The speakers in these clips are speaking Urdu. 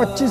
25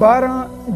12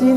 3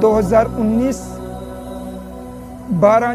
2019 12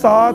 7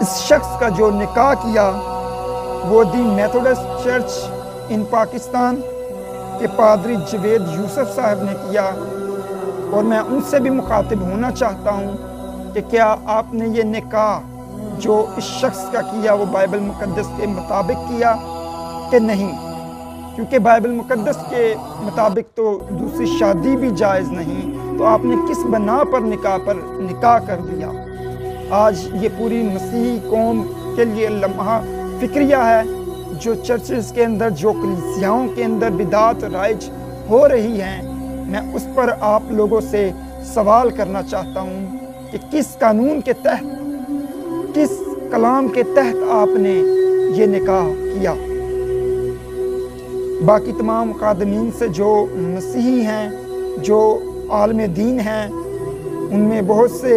اس شخص کا جو نکاح کیا وہ دی میتھوڈسٹ چرچ ان پاکستان کے پادری جوید یوسف صاحب نے کیا، اور میں ان سے بھی مخاطب ہونا چاہتا ہوں کہ کیا آپ نے یہ نکاح جو اس شخص کا کیا وہ بائبل مقدس کے مطابق کیا کہ نہیں؟ کیونکہ بائبل مقدس کے مطابق تو دوسری شادی بھی جائز نہیں، تو آپ نے کس بنا پر نکاح کر دیا؟ آج یہ پوری مسیحی قوم کے لیے لمحہ فکریہ ہے، جو چرچز کے اندر، جو کلیسیاؤں کے اندر بدعت رائج ہو رہی ہیں۔ میں اس پر آپ لوگوں سے سوال کرنا چاہتا ہوں کہ کس قانون کے تحت، کس کلام کے تحت آپ نے یہ نکاح کیا؟ باقی تمام خادمین سے جو مسیحی ہیں، جو عالم دین ہیں، ان میں بہت سے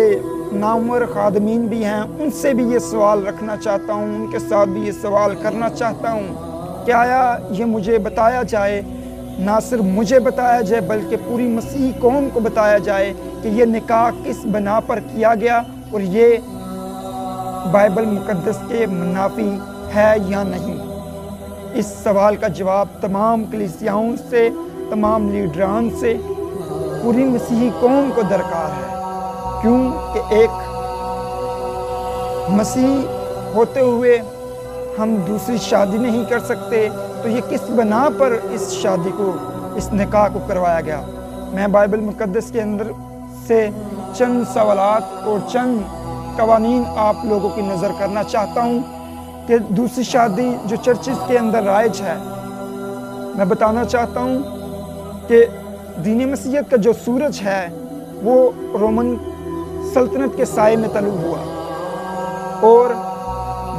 نامور خادمین بھی ہیں، ان سے بھی یہ سوال رکھنا چاہتا ہوں، ان کے ساتھ بھی یہ سوال کرنا چاہتا ہوں کہ آیا یہ مجھے بتایا جائے، نہ صرف مجھے بتایا جائے بلکہ پوری مسیحی قوم کو بتایا جائے کہ یہ نکاح کس بنا پر کیا گیا اور یہ بائبل مقدس کے منافی ہے یا نہیں۔ اس سوال کا جواب تمام کلیسیاؤں سے، تمام لیڈران سے، پوری مسیحی قوم کو درکار ہے۔ کیوں کہ ایک مسیحی ہوتے ہوئے ہم دوسری شادی نہیں کر سکتے، تو یہ کس بنا پر اس شادی کو، اس نکاح کو کروایا گیا؟ میں بائبل مقدس کے اندر سے چند سوالات اور چند قوانین آپ لوگوں کی نظر کرنا چاہتا ہوں کہ دوسری شادی جو چرچز کے اندر رائج ہے، میں بتانا چاہتا ہوں کہ دین مسیحیت کا جو سورج ہے وہ رومن سلطنت کے سائے میں طلوع ہوا، اور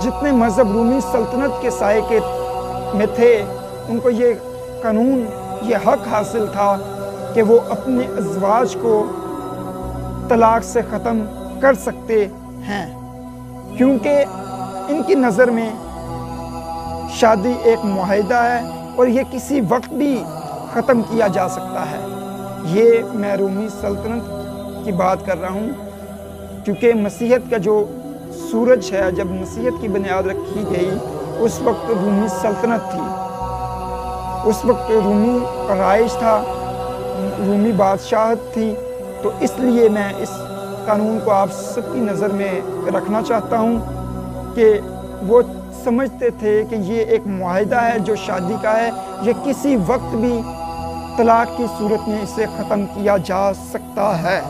جتنے مذہب رومی سلطنت کے سائے میں تھے ان کو یہ قانون، یہ حق حاصل تھا کہ وہ اپنے ازواج کو طلاق سے ختم کر سکتے ہیں، کیونکہ ان کی نظر میں شادی ایک معاہدہ ہے اور یہ کسی وقت بھی ختم کیا جا سکتا ہے۔ یہ میں رومی سلطنت کی بات کر رہا ہوں، کیونکہ مسیحیت کا جو سورج ہے، جب مسیحیت کی بنیاد رکھی گئی اس وقت رومی سلطنت تھی، اس وقت رومی رائج تھا، رومی بادشاہت تھی، تو اس لیے میں اس قانون کو آپ سب کی نظر میں رکھنا چاہتا ہوں کہ وہ سمجھتے تھے کہ یہ ایک معاہدہ ہے جو شادی کا ہے، یہ کسی وقت بھی طلاق کی صورت میں اسے ختم کیا جا سکتا ہے۔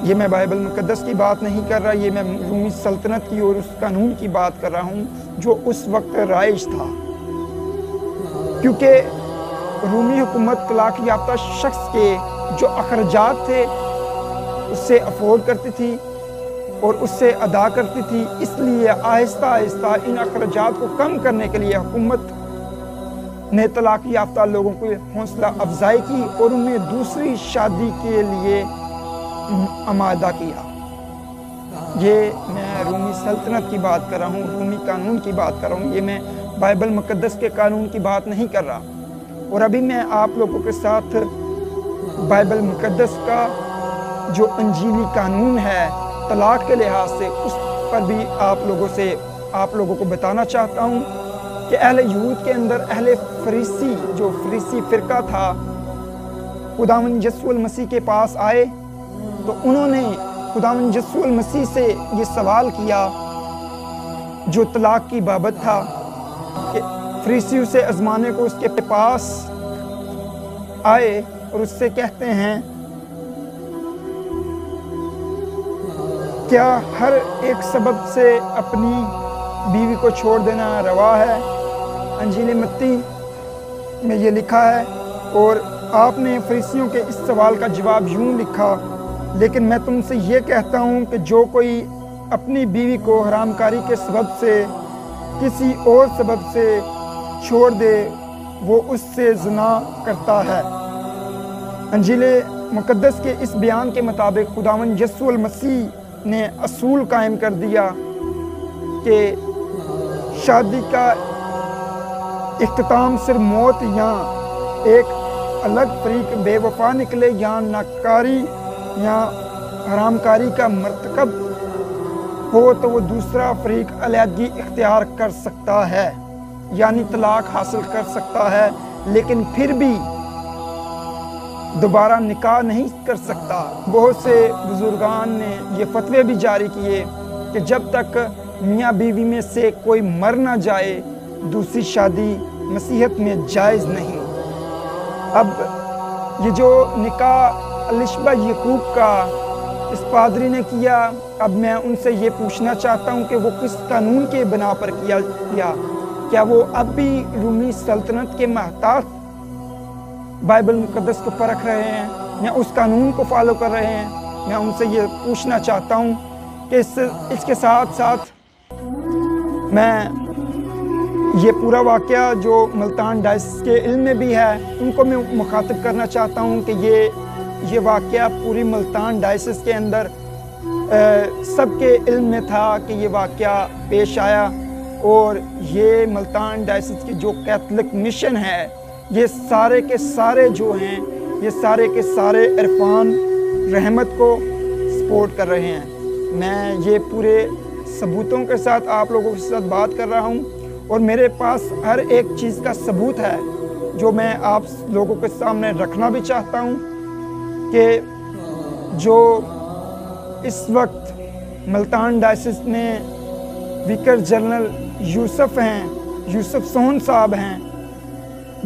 یہ میں بائبل مقدس کی بات نہیں کر رہا، یہ میں رومی سلطنت کی اور اس قانون کی بات کر رہا ہوں جو اس وقت رائج تھا، کیونکہ رومی حکومت طلاق یافتہ شخص کے جو اخراجات تھے اس سے افورڈ کرتی تھی اور اس سے ادا کرتی تھی، اس لیے آہستہ آہستہ ان اخراجات کو کم کرنے کے لیے حکومت نے طلاق یافتہ لوگوں کو حوصلہ افزائی کی اور انہیں دوسری شادی کے لیے آمادہ کیا۔ یہ میں رومی سلطنت کی بات کر رہا ہوں، رومی قانون کی بات کر رہا ہوں، یہ میں بائبل مقدس کے قانون کی بات نہیں کر رہا۔ اور ابھی میں آپ لوگوں کے ساتھ بائبل مقدس کا جو انجیلی قانون ہے طلاق کے لحاظ سے، اس پر بھی آپ لوگوں کو بتانا چاہتا ہوں کہ اہل یہود کے اندر اہل فریسی، جو فریسی فرقہ تھا، خداوند یسوع المسیح کے پاس آئے تو انہوں نے خداوند یسوع المسیح سے یہ سوال کیا جو طلاق کی بابت تھا، کہ فریسی اسے آزمانے کو اس کے پاس آئے اور اس سے کہتے ہیں کیا ہر ایک سبب سے اپنی بیوی کو چھوڑ دینا روا ہے؟ انجیل متی میں یہ لکھا ہے، اور آپ نے فریسیوں کے اس سوال کا جواب یوں لکھا، لیکن میں تم سے یہ کہتا ہوں کہ جو کوئی اپنی بیوی کو حرام کاری کے سبب سے کسی اور سبب سے چھوڑ دے وہ اس سے زنا کرتا ہے۔ انجیل مقدس کے اس بیان کے مطابق خداوند یسوع المسیح نے اصول قائم کر دیا کہ شادی کا اختتام صرف موت یا ایک الگ فریق بے وفا نکلے یا ناکاری یا حرام کاری کا مرتکب ہو تو وہ دوسرا فریق علیحدگی اختیار کر سکتا ہے، یعنی طلاق حاصل کر سکتا ہے، لیکن پھر بھی دوبارہ نکاح نہیں کر سکتا۔ بہت سے بزرگان نے یہ فتوے بھی جاری کیے کہ جب تک میاں بیوی میں سے کوئی مر نہ جائے دوسری شادی مسیحیت میں جائز نہیں۔ اب یہ جو نکاح الشبہ یعقوب کا اس پادری نے کیا، اب میں ان سے یہ پوچھنا چاہتا ہوں کہ وہ کس قانون کے بنا پر کیا؟ کیا وہ اب بھی رومی سلطنت کے محتاط بائبل مقدس کو پرکھ رہے ہیں یا اس قانون کو فالو کر رہے ہیں؟ میں ان سے یہ پوچھنا چاہتا ہوں کہ اس کے ساتھ ساتھ میں یہ پورا واقعہ جو ملتان ڈائسس کے علم میں بھی ہے ان کو میں مخاطب کرنا چاہتا ہوں کہ یہ واقعہ پوری ملتان ڈائسس کے اندر سب کے علم میں تھا کہ یہ واقعہ پیش آیا، اور یہ ملتان ڈائسس کی جو کیتھولک مشن ہے، یہ سارے کے سارے جو ہیں، یہ سارے کے سارے عرفان رحمت کو سپورٹ کر رہے ہیں۔ میں یہ پورے ثبوتوں کے ساتھ آپ لوگوں کے ساتھ بات کر رہا ہوں، اور میرے پاس ہر ایک چیز کا ثبوت ہے جو میں آپ لوگوں کے سامنے رکھنا بھی چاہتا ہوں کہ جو اس وقت ملتان ڈائسس میں ویکر جنرل یوسف سون صاحب ہیں،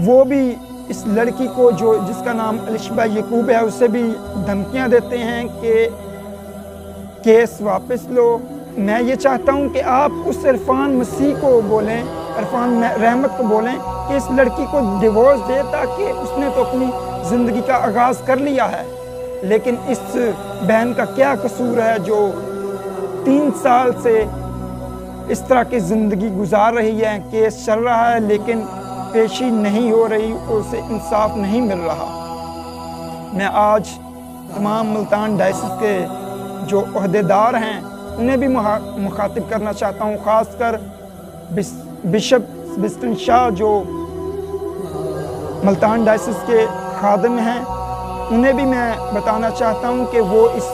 وہ بھی اس لڑکی کو جس کا نام الشبہ یعقوب ہے اسے بھی دھمکیاں دیتے ہیں کہ کیس واپس لو۔ میں یہ چاہتا ہوں کہ آپ اس عرفان مسیح کو بولیں، عرفان رحمت کو بولیں کہ اس لڑکی کو ڈیورس دے، تاکہ اس نے تو اپنی زندگی کا آغاز کر لیا ہے، لیکن اس بہن کا کیا قصور ہے جو 3 سال سے اس طرح کی زندگی گزار رہی ہے؟ کیس چل رہا ہے لیکن پیشی نہیں ہو رہی اور اسے انصاف نہیں مل رہا۔ میں آج تمام ملتان ڈائسس کے جو عہدیدار ہیں انہیں بھی مخاطب کرنا چاہتا ہوں، خاص کر بشپ سبسٹن شاہ جو ملتان ڈائسس کے خادم ہیں، انہیں بھی میں بتانا چاہتا ہوں کہ وہ اس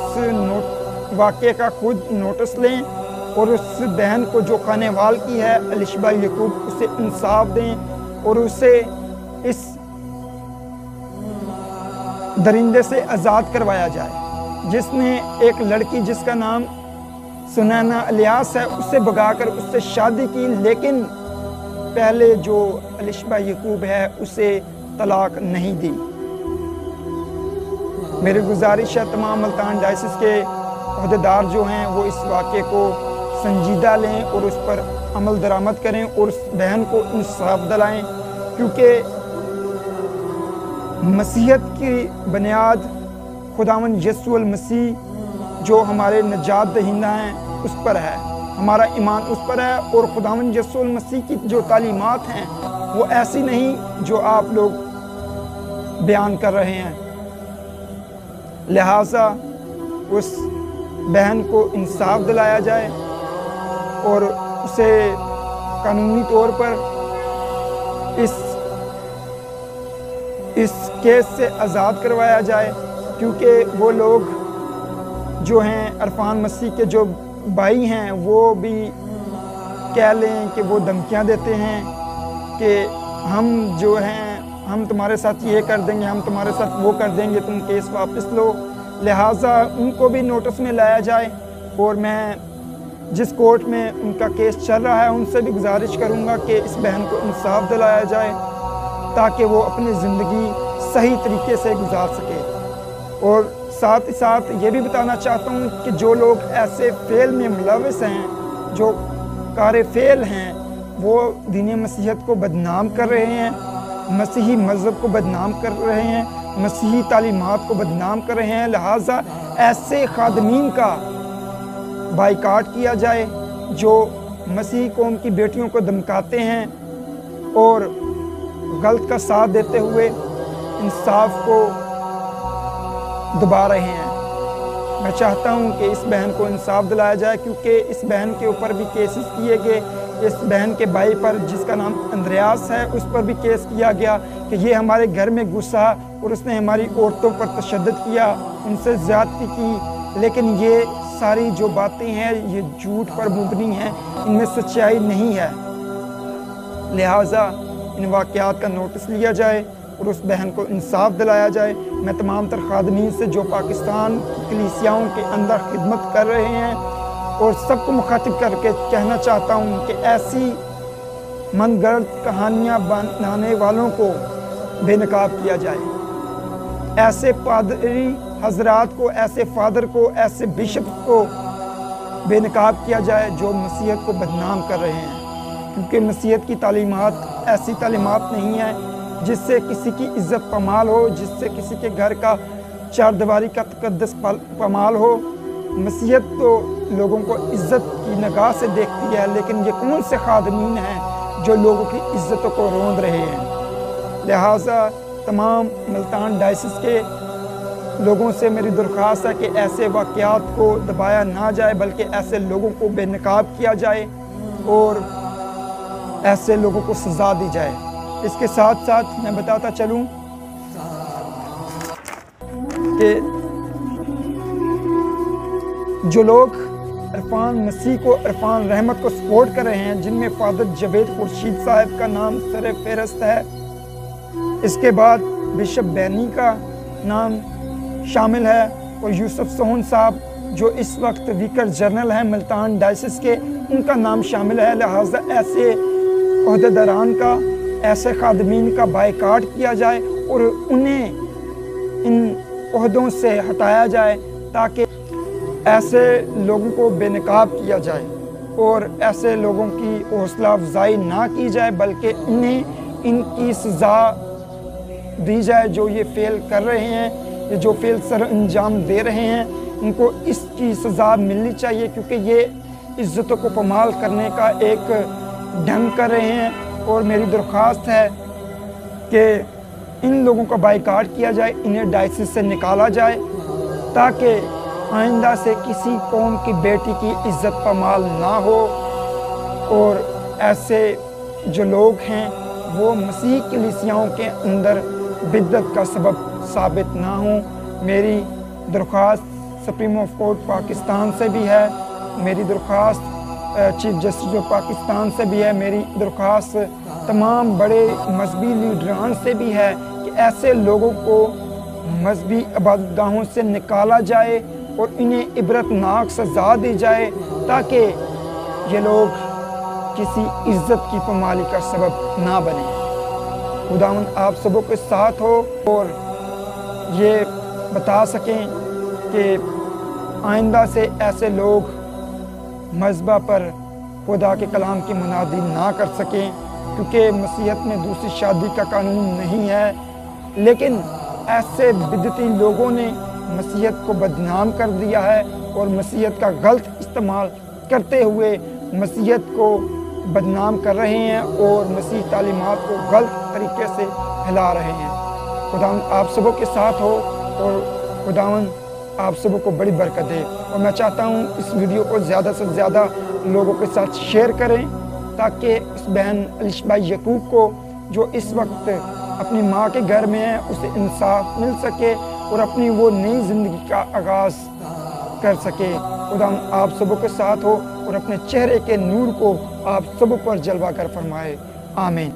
واقعے کا خود نوٹس لیں اور اس بہن کو جو خانے وال کی ہے الشبہ یعقوب، اسے انصاف دیں اور اسے اس درندے سے آزاد کروایا جائے جس نے ایک لڑکی جس کا نام سنینا الیاس ہے اسے بھگا کر اس سے شادی کی، لیکن پہلے جو الشبہ یعقوب ہے اسے طلاق نہیں دی۔ میری گزارش ہے تمام ملتان ڈائسس کے عہدیدار جو ہیں وہ اس واقعے کو سنجیدہ لیں اور اس پر عمل درآمد کریں اور اس بہن کو انصاف دلائیں، کیونکہ مسیحیت کی بنیاد خداوند یسوع المسیح جو ہمارے نجات دہندہ ہیں اس پر ہے، ہمارا ایمان اس پر ہے، اور خداوند یسوع المسیح کی جو تعلیمات ہیں وہ ایسی نہیں جو آپ لوگ بیان کر رہے ہیں۔ لہٰذا اس بہن کو انصاف دلایا جائے اور اسے قانونی طور پر اس کیس سے آزاد کروایا جائے، کیونکہ وہ لوگ جو ہیں عرفان مسیح کے جو بھائی ہیں وہ بھی کہہ لیں کہ وہ دھمکیاں دیتے ہیں کہ ہم جو ہیں ہم تمہارے ساتھ یہ کر دیں گے، ہم تمہارے ساتھ وہ کر دیں گے، تم کیس واپس لو۔ لہٰذا ان کو بھی نوٹس میں لایا جائے، اور میں جس کورٹ میں ان کا کیس چل رہا ہے ان سے بھی گزارش کروں گا کہ اس بہن کو انصاف دلایا جائے تاکہ وہ اپنی زندگی صحیح طریقے سے گزار سکے۔ اور ساتھ ہی ساتھ یہ بھی بتانا چاہتا ہوں کہ جو لوگ ایسے فعل میں ملوث ہیں، جو کار فعل ہیں، وہ دین مسیحیت کو بدنام کر رہے ہیں، مسیحی مذہب کو بدنام کر رہے ہیں، مسیحی تعلیمات کو بدنام کر رہے ہیں۔ لہٰذا ایسے خادمین کا بائیکاٹ کیا جائے جو مسیحی قوم کی بیٹیوں کو دھمکاتے ہیں اور غلط کا ساتھ دیتے ہوئے انصاف کو دبا رہے ہیں۔ میں چاہتا ہوں کہ اس بہن کو انصاف دلایا جائے، کیونکہ اس بہن کے اوپر بھی کیسز کیے گئے، اس بہن کے بھائی پر جس کا نام اندریاس ہے اس پر بھی کیس کیا گیا کہ یہ ہمارے گھر میں گھسا اور اس نے ہماری عورتوں پر تشدد کیا، ان سے زیادتی کی، لیکن یہ ساری جو باتیں ہیں یہ جھوٹ پر مبنی ہیں، ان میں سچائی نہیں ہے، لہٰذا ان واقعات کا نوٹس لیا جائے اور اس بہن کو انصاف دلایا جائے۔ میں تمام تر خادمین سے جو پاکستان کی کلیسیاؤں کے اندر خدمت کر رہے ہیں اور سب کو مخاطب کر کے کہنا چاہتا ہوں کہ ایسی من گھڑت کہانیاں بنانے والوں کو بے نقاب کیا جائے، ایسے پادری حضرات کو، ایسے فادر کو، ایسے بشپ کو بے نقاب کیا جائے جو مسیحیت کو بدنام کر رہے ہیں، کیونکہ مسیحیت کی تعلیمات ایسی تعلیمات نہیں ہیں جس سے کسی کی عزت پامال ہو، جس سے کسی کے گھر کا چار دیواری کا تقدس پامال ہو۔ مسیحیت تو لوگوں کو عزت کی نگاہ سے دیکھتی ہے، لیکن یہ کون سے خادمین ہیں جو لوگوں کی عزتوں کو روند رہے ہیں؟ لہٰذا تمام ملتان ڈائسس کے لوگوں سے میری درخواست ہے کہ ایسے واقعات کو دبایا نہ جائے، بلکہ ایسے لوگوں کو بے نقاب کیا جائے اور ایسے لوگوں کو سزا دی جائے۔ اس کے ساتھ ساتھ میں بتاتا چلوں کہ جو لوگ عرفان مسیح کو، عرفان رحمت کو سپورٹ کر رہے ہیں، جن میں فادر جاوید خورشید صاحب کا نام سر فہرست ہے، اس کے بعد بشپ بینی کا نام شامل ہے اور یوسف سہون صاحب جو اس وقت ویکر جنرل ہیں ملتان ڈائسس کے، ان کا نام شامل ہے۔ لہٰذا ایسے عہدیداران کا، ایسے خادمین کا بائیکاٹ کیا جائے اور انہیں ان عہدوں سے ہٹایا جائے تاکہ ایسے لوگوں کو بے نقاب کیا جائے اور ایسے لوگوں کی حوصلہ افزائی نہ کی جائے، بلکہ انہیں ان کی سزا دی جائے جو یہ فعل کر رہے ہیں، یہ جو فعل سر انجام دے رہے ہیں، ان کو اس کی سزا ملنی چاہیے، کیونکہ یہ عزتوں کو پامال کرنے کا ایک ڈھنگ کر رہے ہیں۔ اور میری درخواست ہے کہ ان لوگوں کا بائیکاٹ کیا جائے، انہیں ڈائسس سے نکالا جائے تاکہ آئندہ سے کسی قوم کی بیٹی کی عزت پامال نہ ہو اور ایسے جو لوگ ہیں وہ مسیحی کلیسیاؤں کے اندر بدعت کا سبب ثابت نہ ہوں۔ میری درخواست سپریم آف کورٹ پاکستان سے بھی ہے، میری درخواست چیف جسٹس آف پاکستان سے بھی ہے، میری درخواست تمام بڑے مذہبی لیڈران سے بھی ہے کہ ایسے لوگوں کو مذہبی عبادت گاہوں سے نکالا جائے اور انہیں عبرتناک سزا دی جائے تاکہ یہ لوگ کسی عزت کی پامالی کا سبب نہ بنیں۔ خداوند آپ سبوں کے ساتھ ہو اور یہ بتا سکیں کہ آئندہ سے ایسے لوگ مذہبہ پر خدا کے کلام کی منادی نہ کر سکیں، کیونکہ مسیحیت میں دوسری شادی کا قانون نہیں ہے، لیکن ایسے بدعتی لوگوں نے مسیحیت کو بدنام کر دیا ہے اور مسیحیت کا غلط استعمال کرتے ہوئے مسیحیت کو بدنام کر رہے ہیں اور مسیح تعلیمات کو غلط طریقے سے پھیلا رہے ہیں۔ خداوند آپ سبوں کے ساتھ ہو اور خداوند آپ سبوں کو بڑی برکت دے، اور میں چاہتا ہوں اس ویڈیو کو زیادہ سے زیادہ لوگوں کے ساتھ شیئر کریں تاکہ اس بہن الشبہ یعقوب کو جو اس وقت اپنی ماں کے گھر میں ہے اسے انصاف مل سکے اور اپنی وہ نئی زندگی کا آغاز کر سکے۔ خدا آپ سبوں کے ساتھ ہو اور اپنے چہرے کے نور کو آپ سبوں پر جلوہ کر فرمائے، آمین۔